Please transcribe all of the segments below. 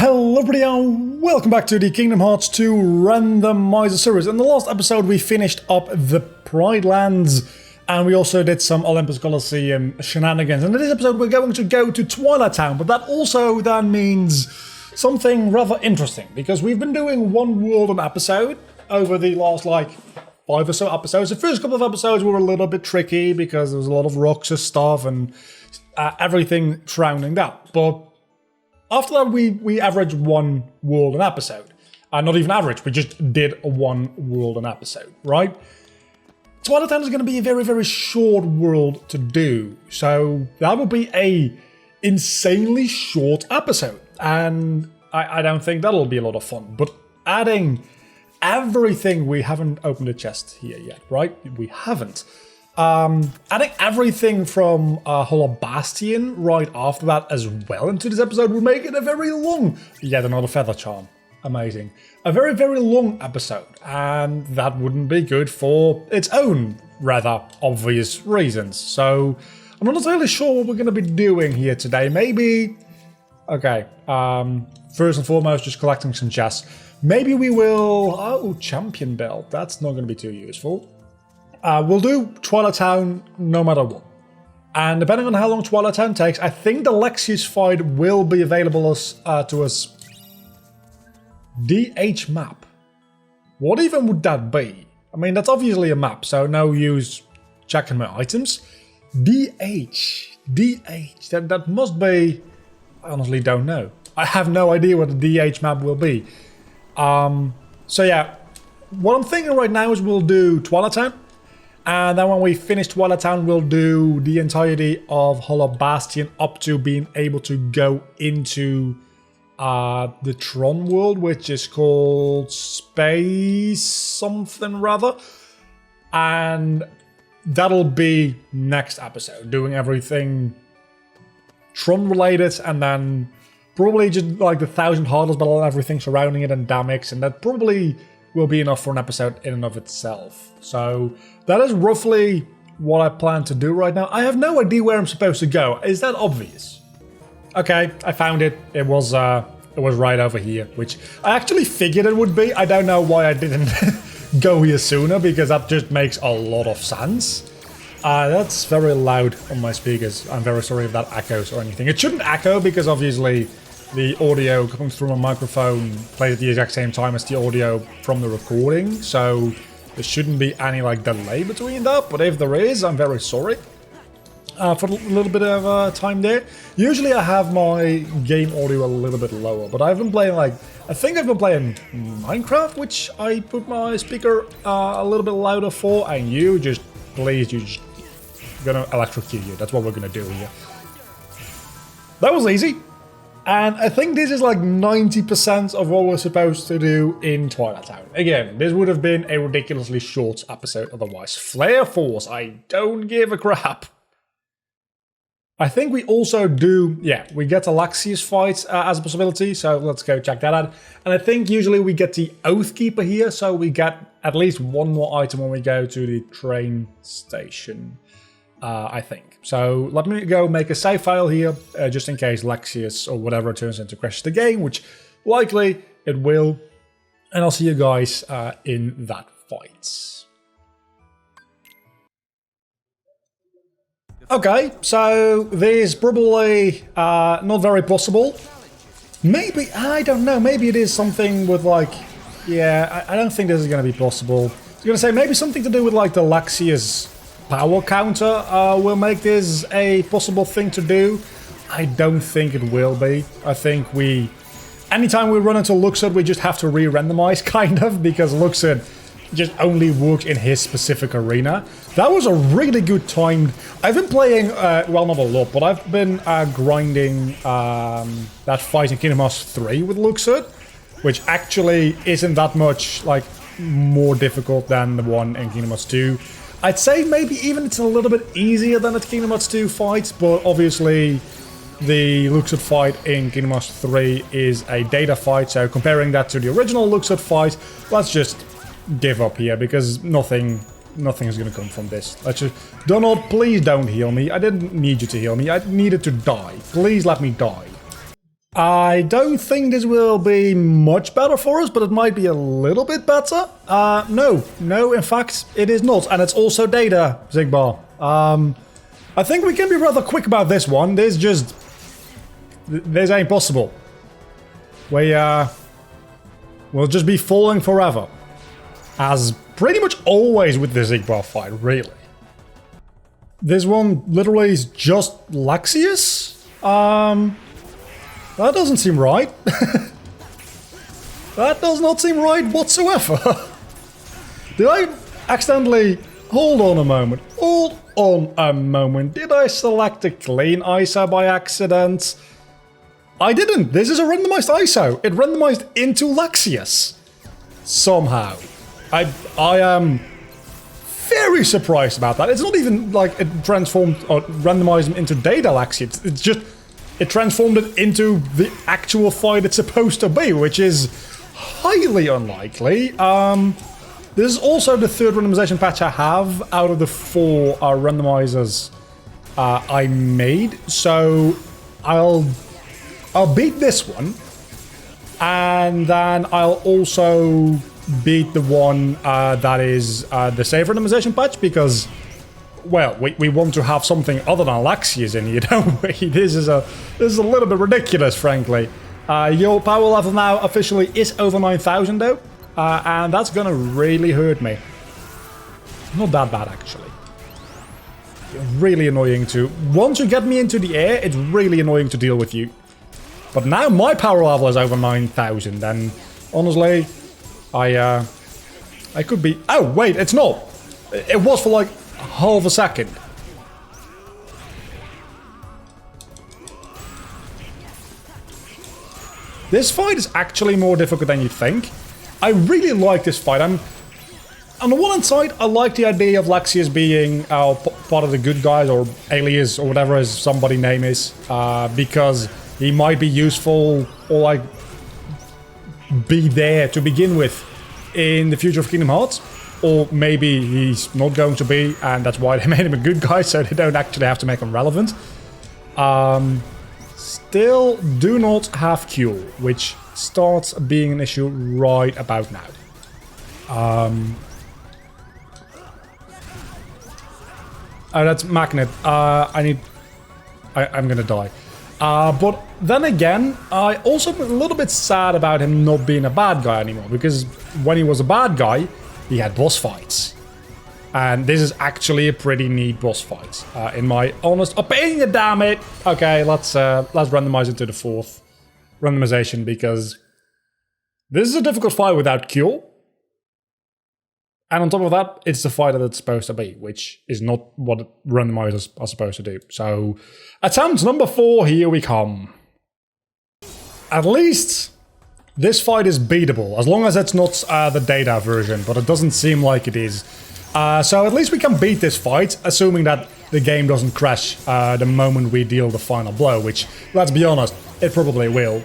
Hello everybody and welcome back to the Kingdom Hearts 2 Randomizer series. In the last episode we finished up the Pride Lands and we also did some Olympus Coliseum shenanigans. And in this episode we're going to go to Twilight Town, but that also then means something rather interesting because we've been doing one world an episode over the last 5 or so episodes. The first couple of episodes were a little bit tricky because there was a lot of rocks and stuff and everything surrounding that, but after that, we averaged one world an episode. Not even average, we just did one world an episode, right? Twilight Town is going to be a very, very short world to do. So that will be a insanely short episode. And I don't think that'll be a lot of fun. But adding everything, we haven't opened the chest here yet, right? We haven't. Adding everything from Hollow Bastion right after that as well into this episode would make it a very long, yet another feather charm, amazing, a very, very long episode, and that wouldn't be good for its own rather obvious reasons. So I'm not entirely sure what we're going to be doing here today. Maybe, okay, first and foremost, just collecting some chests. Maybe we will, champion belt, that's not going to be too useful. We'll do Twilight Town no matter what. And depending on how long Twilight Town takes, I think the Lexaeus fight will be available to us. DH map. What even would that be? I mean, that's obviously a map, so no use checking my items. DH. That must be... I honestly don't know. I have no idea what the DH map will be. So yeah, what I'm thinking right now is we'll do Twilight Town. And then when we finish Twilight Town, we'll do the entirety of Hollow Bastion up to being able to go into the Tron world, which is called Space something rather. And that'll be next episode, doing everything Tron related, and then probably just like the 1,000 heartless battle and everything surrounding it and Damix, and that probably will be enough for an episode in and of itself. So that is roughly what I plan to do right now. I have no idea where I'm supposed to go. Is that obvious? Okay, I found it. It was right over here, which I actually figured it would be. I don't know why I didn't go here sooner, because that just makes a lot of sense. That's very loud on my speakers. I'm very sorry if that echoes or anything. It shouldn't echo because obviously the audio coming through my microphone plays at the exact same time as the audio from the recording, so there shouldn't be any delay between that, but if there is, I'm very sorry for a little bit of time there. Usually I have my game audio a little bit lower, but I've been playing I think I've been playing Minecraft, which I put my speaker a little bit louder for, and you just gonna electrocute you. That's what we're gonna do here. That was easy. And I think this is 90% of what we're supposed to do in Twilight Town. Again, this would have been a ridiculously short episode otherwise. Flare Force, I don't give a crap. I think we also do, yeah, we get a Lexaeus fight as a possibility, so let's go check that out. And I think usually we get the Oathkeeper here, so we get at least one more item when we go to the train station, I think. So let me go make a save file here, just in case Lexaeus or whatever turns into crashes the game, which likely it will. And I'll see you guys in that fight. Okay, so this is probably not very possible. Maybe, I don't know, maybe it is something with yeah, I don't think this is going to be possible. I was going to say maybe something to do with the Lexaeus power counter will make this a possible thing to do. I don't think it will be. I think anytime we run into Luxord, we just have to re-randomize, kind of, because Luxord just only works in his specific arena. That was a really good time. I've been playing, well, not a lot, but I've been grinding that fight in Kingdom Hearts 3 with Luxord, which actually isn't that much more difficult than the one in Kingdom Hearts 2. I'd say maybe even it's a little bit easier than the Kingdom Hearts 2 fight, but obviously the Luxord fight in Kingdom Hearts 3 is a data fight, so comparing that to the original Luxord fight, let's just give up here, because nothing is going to come from this. Let's just... Donald, please don't heal me. I didn't need you to heal me. I needed to die. Please let me die. I don't think this will be much better for us, but it might be a little bit better. No, in fact, it is not. And it's also data, Zigbar. I think we can be rather quick about this one. This ain't possible. We'll just be falling forever. As pretty much always with the Zigbar fight, really. This one literally is just Lexaeus? That doesn't seem right. That does not seem right whatsoever. Did I accidentally... Hold on a moment. Hold on a moment. Did I select a clean ISO by accident? I didn't. This is a randomized ISO. It randomized into Lexaeus. Somehow. I am very surprised about that. It's not even like it transformed or randomized him into data Lexaeus. It's just... It transformed it into the actual fight it's supposed to be, which is highly unlikely. This is also the third randomization patch I have out of the 4 randomizers I made. So I'll beat this one, and then I'll also beat the one that is the save randomization patch, because, well, we want to have something other than Lexaeus in here, don't we? This is a little bit ridiculous, frankly. Your power level now officially is over 9,000 though, and that's gonna really hurt me. Not that bad, actually. Really annoying to... Once you get me into the air, it's really annoying to deal with you. But now my power level is over 9,000, and honestly, I could be... Oh, wait, it's not! It was for like half a second. This fight is actually more difficult than you'd think. I really like this fight. On the one hand side, I like the idea of Lexaeus being part of the good guys, or alias, or whatever his somebody name is, because he might be useful, or like be there to begin with in the future of Kingdom Hearts. Or maybe he's not going to be, and that's why they made him a good guy, so they don't actually have to make him relevant. Still do not have Cure, which starts being an issue right about now. Oh, that's Magnet. I'm gonna die. But then again, I also am a little bit sad about him not being a bad guy anymore, because when he was a bad guy, he had boss fights. And this is actually a pretty neat boss fight, in my honest opinion, damn it! Okay, let's randomize it to the 4th randomization, because this is a difficult fight without Cure. And on top of that, it's the fight that it's supposed to be, which is not what randomizers are supposed to do. So, attempt number 4, here we come. At least this fight is beatable, as long as it's not the data version, but it doesn't seem like it is. So at least we can beat this fight, assuming that the game doesn't crash the moment we deal the final blow, which, let's be honest, it probably will,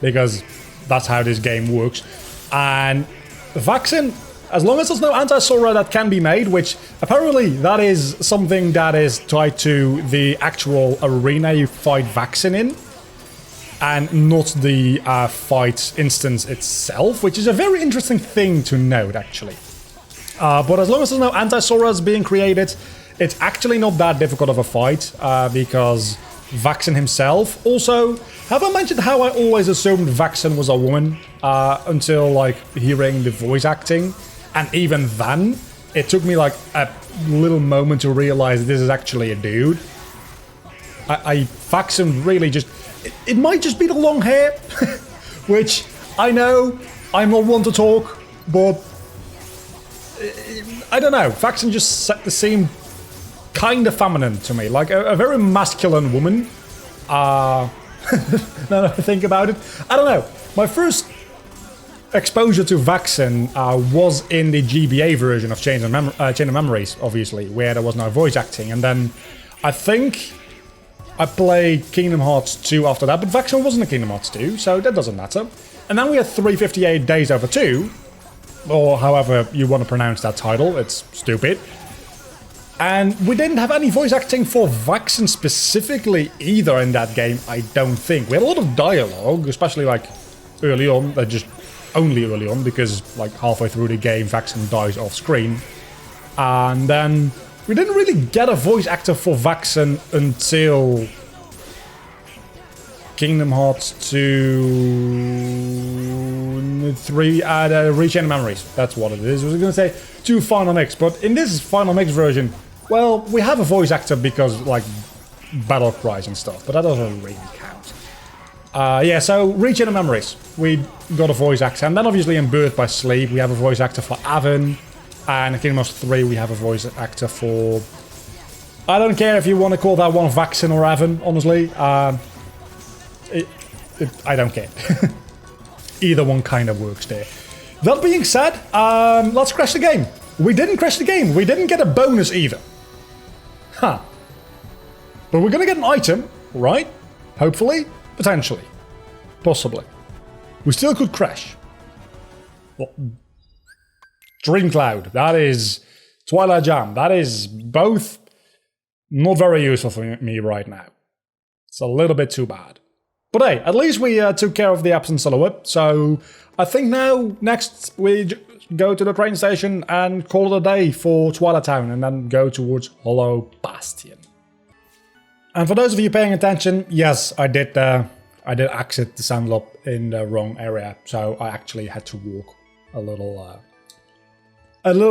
because that's how this game works. And Vaccine, as long as there's no anti-Sora that can be made, which apparently that is something that is tied to the actual arena you fight Vaccine in, and not the fight instance itself, which is a very interesting thing to note, actually. But as long as there's no anti-Soras being created, it's actually not that difficult of a fight, because Vaccine himself... Also, have I mentioned how I always assumed Vaccine was a woman, until, like, hearing the voice acting? And even then, it took me, like, a little moment to realize this is actually a dude. Vaccine really just... It might just be the long hair, which I know I'm not one to talk, but I don't know. Vaccine just seemed kind of feminine to me, like a very masculine woman. Now that I think about it, I don't know. My first exposure to Vaccine was in the GBA version of Chain of Memories, obviously, where there was no voice acting, and then I think I played Kingdom Hearts 2 after that, but Vaccine wasn't a Kingdom Hearts 2, so that doesn't matter. And then we had 358 Days Over 2, or however you want to pronounce that title, it's stupid. And we didn't have any voice acting for Vaxen specifically either in that game, I don't think. We had a lot of dialogue, especially like early on, just only early on, because like halfway through the game, Vaxen dies off screen. And then we didn't really get a voice actor for Vaxen until Kingdom Hearts 2... 3 Reach End Memories. That's what it is. I was going to say 2 Final Mix, but in this Final Mix version, well, we have a voice actor because, like, battle cries and stuff, but that doesn't really count. Yeah, so Reach End Memories. We got a voice actor, and then obviously in Birth by Sleep, we have a voice actor for Avon, and in Kingdom Hearts 3, we have a voice actor for... I don't care if you want to call that one Vaxen or Avon, honestly. I don't care. Either one kind of works there. That being said, let's crash the game. We didn't crash the game. We didn't get a bonus either. Huh. But we're gonna get an item, right? Hopefully. Potentially. Possibly. We still could crash. Well, Dream Cloud. That is Twilight Jam. That is both not very useful for me right now. It's a little bit too bad. But hey, at least we took care of the absent silhouette, so I think now, next, we go to the train station and call it a day for Twilight Town, and then go towards Hollow Bastion. And for those of you paying attention, yes, I did exit the Sandlop in the wrong area, so I actually had to walk a little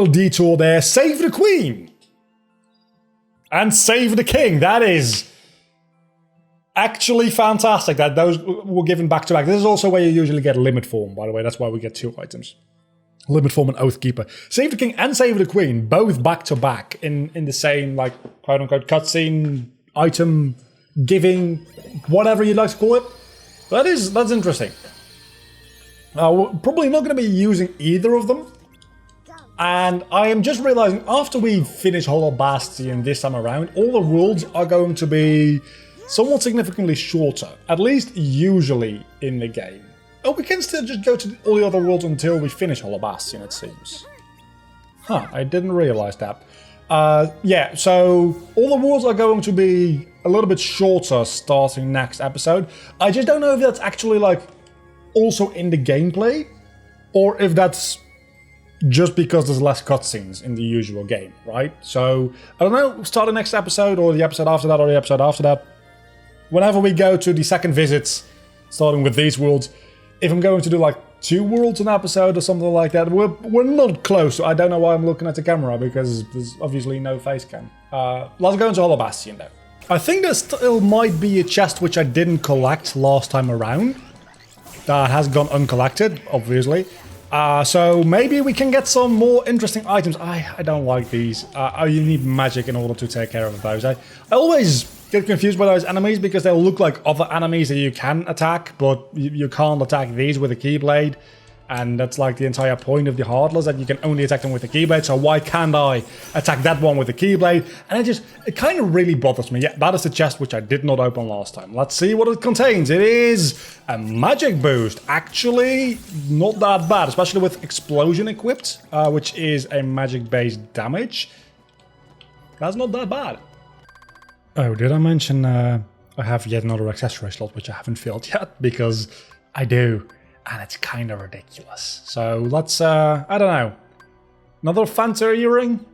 detour there. Save the Queen! And save the King, that is... actually fantastic that those were given back to back. This is also where you usually get Limit Form, by the way. That's why we get 2 items. Limit Form and Oathkeeper. Save the King and Save the Queen, both back to back in the same, like, quote unquote, cutscene, item, giving, whatever you'd like to call it. That's interesting. We're probably not going to be using either of them. And I am just realizing after we finish Hollow Bastion this time around, all the worlds are going to be somewhat significantly shorter, at least usually in the game. Oh, we can still just go to all the other worlds until we finish Hollow Bastion, it seems. Huh, I didn't realize that. Yeah, so all the worlds are going to be a little bit shorter starting next episode. I just don't know if that's actually, like, also in the gameplay, or if that's just because there's less cutscenes in the usual game, right? So, I don't know, start the next episode, or the episode after that, or the episode after that. Whenever we go to the second visits, starting with these worlds, if I'm going to do like 2 worlds an episode or something like that, we're not close. So I don't know why I'm looking at the camera, because there's obviously no face cam. Let's go into Hollow Bastion though. I think there still might be a chest which I didn't collect last time around. That has gone uncollected, obviously. So maybe we can get some more interesting items. I don't like these. You need magic in order to take care of those. I always get confused by those enemies because they look like other enemies that you can attack, but you can't attack these with a Keyblade. And that's like the entire point of the Heartless, that you can only attack them with the Keyblade, so why can't I attack that one with the Keyblade? And it kind of really bothers me. Yeah, that is the chest which I did not open last time. Let's see what it contains. It is a magic boost. Actually, not that bad, especially with Explosion equipped, which is a magic-based damage. That's not that bad. Oh, did I mention I have yet another accessory slot which I haven't filled yet? Because I do. And it's kind of ridiculous. So let's, I don't know. Another Fanta earring?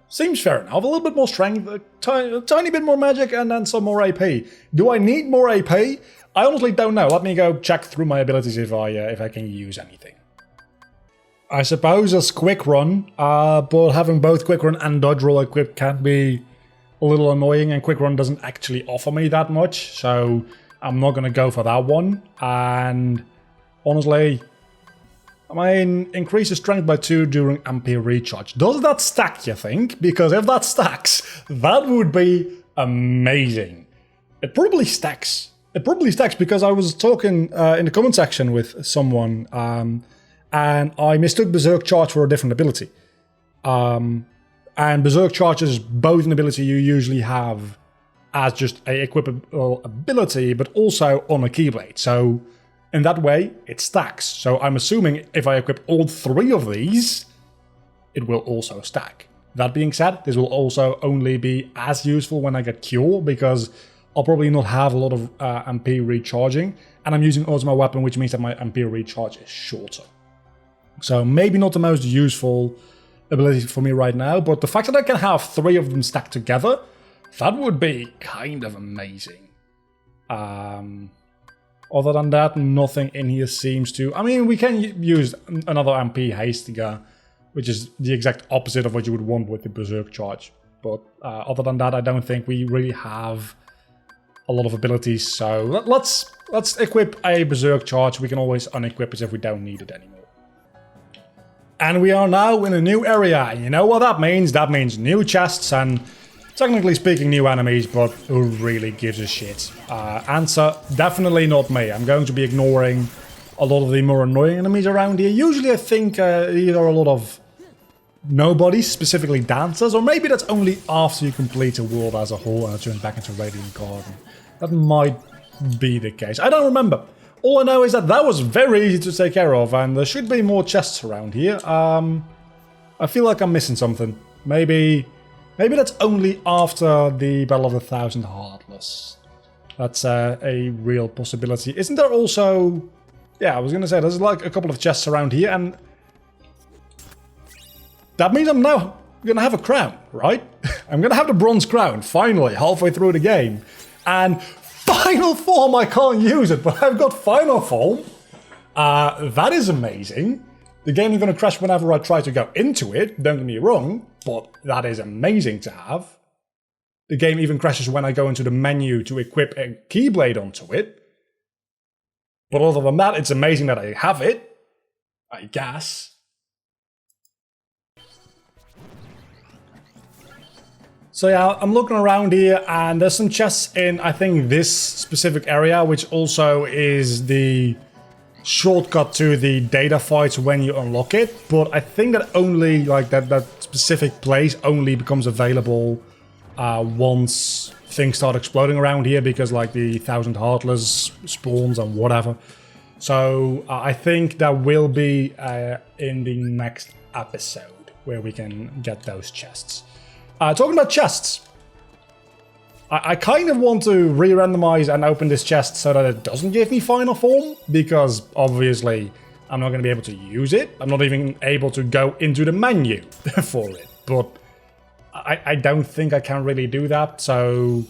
Seems fair enough. A little bit more strength, a tiny bit more magic, and then some more AP. Do I need more AP? I honestly don't know. Let me go check through my abilities if I can use anything. I suppose as Quick Run, but having both Quick Run and Dodge Roll equipped can be a little annoying, and Quick Run doesn't actually offer me that much, so I'm not going to go for that one. And honestly, I mean, increases strength by 2 during MP recharge. Does that stack, you think? Because if that stacks, that would be amazing. It probably stacks. It probably stacks because I was talking in the comment section with someone and I mistook Berserk Charge for a different ability. And Berserk Charge is both an ability you usually have as just a equipable ability, but also on a Keyblade. So in that way, it stacks. So I'm assuming if I equip all 3 of these, it will also stack. That being said, this will also only be as useful when I get Cure, because I'll probably not have a lot of MP recharging, and I'm using Ultimate Weapon, which means that my MP recharge is shorter. So maybe not the most useful ability for me right now, but the fact that I can have 3 of them stacked together, that would be kind of amazing. Other than that, nothing in here seems to... I mean, we can use another MP Hastiger, which is the exact opposite of what you would want with the Berserk charge. But other than that, I don't think we really have a lot of abilities. So let's equip a Berserk charge. We can always unequip it if we don't need it anymore. And we are now in a new area. And you know what that means? That means new chests and, technically speaking, new enemies, but who really gives a shit? Answer, definitely not me. I'm going to be ignoring a lot of the more annoying enemies around here. Usually I think these are a lot of nobodies, specifically dancers, or maybe that's only after you complete a world as a whole and turn back into Radiant Garden. That might be the case. I don't remember. All I know is that that was very easy to take care of, and there should be more chests around here. I feel like I'm missing something. Maybe that's only after the Battle of the Thousand Heartless. That's a real possibility. Isn't there also... Yeah, I was going to say, there's like a couple of chests around here, and... That means I'm now going to have a crown, right? I'm going to have the bronze crown, finally, halfway through the game. And final form, I can't use it, but I've got final form. That is amazing. The game is going to crash whenever I try to go into it, don't get me wrong, but that is amazing to have. The game even crashes when I go into the menu to equip a Keyblade onto it. But other than that, it's amazing that I have it, I guess. So yeah, I'm looking around here and there's some chests in, I think, this specific area, which also is the shortcut to the data fights when you unlock it. But I think that only, like, that specific place only becomes available once things start exploding around here, because, like, the Thousand Heartless spawns and whatever. So I think that will be in the next episode where we can get those chests. Talking about chests, I kind of want to re-randomize and open this chest so that it doesn't give me final form, because obviously I'm not going to be able to use it. I'm not even able to go into the menu for it, but I don't think I can really do that, so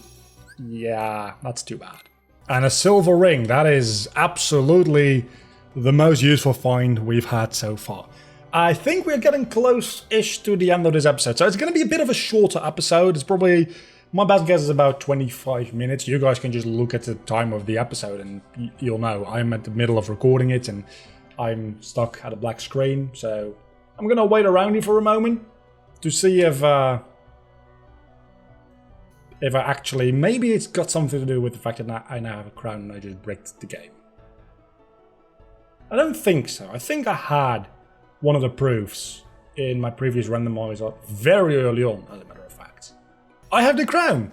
yeah, that's too bad. And a silver ring, that is absolutely the most useful find we've had so far. I think we're getting close-ish to the end of this episode, so it's going to be a bit of a shorter episode. It's probably, my best guess is about 25 minutes. You guys can just look at the time of the episode and you'll know. I'm at the middle of recording it and I'm stuck at a black screen, so I'm going to wait around here for a moment to see if I actually, maybe it's got something to do with the fact that I now have a crown and I just bricked the game. I don't think so. I think I had one of the proofs in my previous randomizer very early on, as a matter of fact. I have the crown.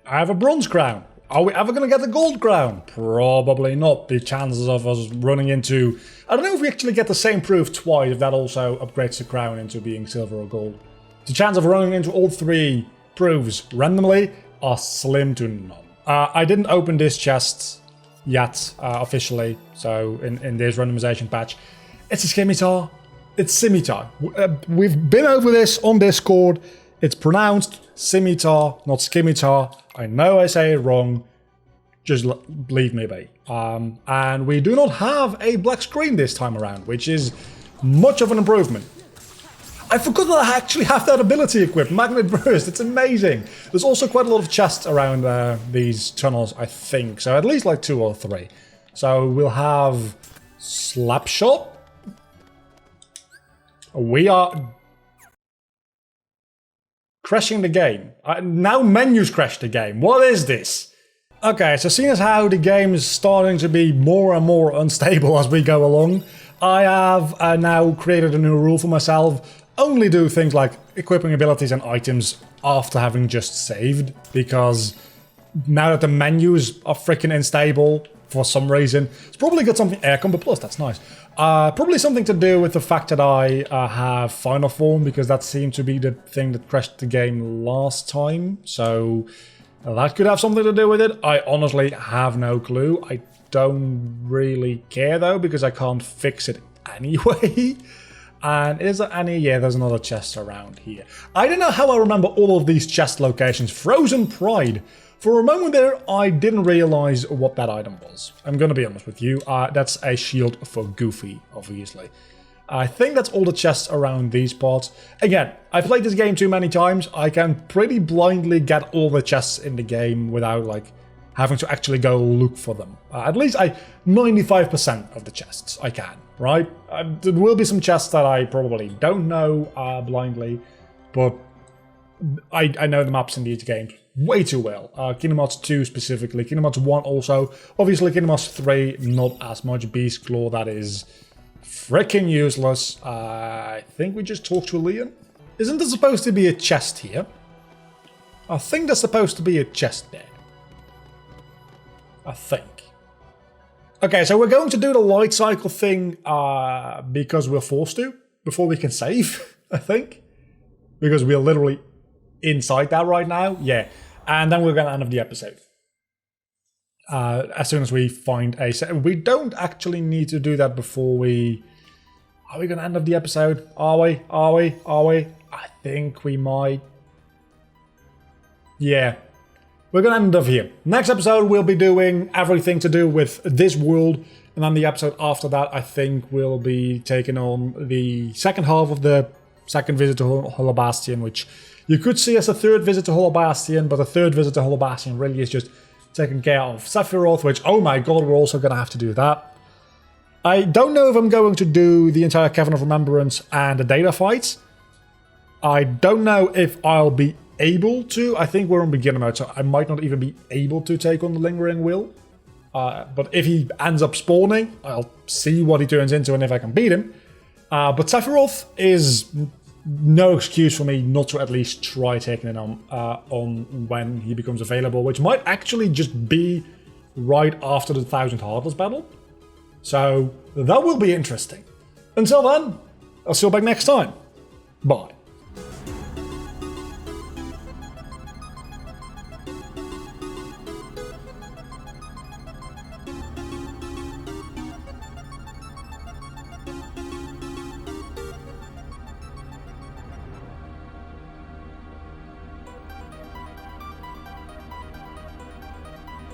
I have a bronze crown. Are we ever going to get the gold crown? Probably not. The chances of us running into... I don't know if we actually get the same proof twice, if that also upgrades the crown into being silver or gold. The chance of running into all 3 proofs randomly are slim to none. I didn't open this chest yet, officially, so in this randomization patch. It's a scimitar. It's scimitar. We've been over this on Discord. It's pronounced scimitar, not scimitar. I know I say it wrong. Just leave me be. And we do not have a black screen this time around, which is much of an improvement. I forgot that I actually have that ability equipped, Magnet Burst. It's amazing. There's also quite a lot of chests around these tunnels, I think. So at least like 2 or 3. So we'll have Slapshot. We are crashing the game. Now menus crash the game. What is this? Okay, so seeing as how the game is starting to be more and more unstable as we go along, I have now created a new rule for myself. Only do things like equipping abilities and items after having just saved, because now that the menus are freaking unstable, for some reason. It's probably got something air combo plus, that's nice. Probably something to do with the fact that I have final form, because that seemed to be the thing that crashed the game last time. So that could have something to do with it. I honestly have no clue. I don't really care though, because I can't fix it anyway. And is there any? Yeah, there's another chest around here. I don't know how I remember all of these chest locations. Frozen Pride. For a moment there, I didn't realize what that item was. I'm gonna be honest with you. That's a shield for Goofy, obviously. I think that's all the chests around these parts. Again, I've played this game too many times. I can pretty blindly get all the chests in the game without like having to actually go look for them. At least 95% of the chests I can, right? There will be some chests that I probably don't know blindly, but I know the maps in these games way too well. Kingdom Hearts 2 specifically, Kingdom Hearts 1 also, obviously Kingdom Hearts 3 not as much. Beast Claw, that is freaking useless. I think we just talked to Leon. Isn't there supposed to be a chest here? I think there's supposed to be a chest there. I think. Okay, so we're going to do the light cycle thing because we're forced to, before we can save, I think. Because we're literally inside that right now. Yeah. And then we're going to end up the episode. As soon as we find a set. We don't actually need to do that before we... Are we going to end up the episode? Are we? Are we? Are we? I think we might. Yeah. We're going to end up here. Next episode, we'll be doing everything to do with this world. And then the episode after that, I think we'll be taking on the second half of the second visit to Holobastion, which you could see as a third visit to Holobastion, but the third visit to Holobastion really is just taking care of Sephiroth, which, oh my god, we're also going to have to do that. I don't know if I'm going to do the entire Cavern of Remembrance and the data fights. I don't know if I'll be able to. I think we're on beginner mode, so I might not even be able to take on the Lingering Will. But if he ends up spawning, I'll see what he turns into and if I can beat him. But Sephiroth is no excuse for me not to at least try taking it on when he becomes available, which might actually just be right after the 1000 Heartless battle. So that will be interesting. Until then, I'll see you back next time. Bye.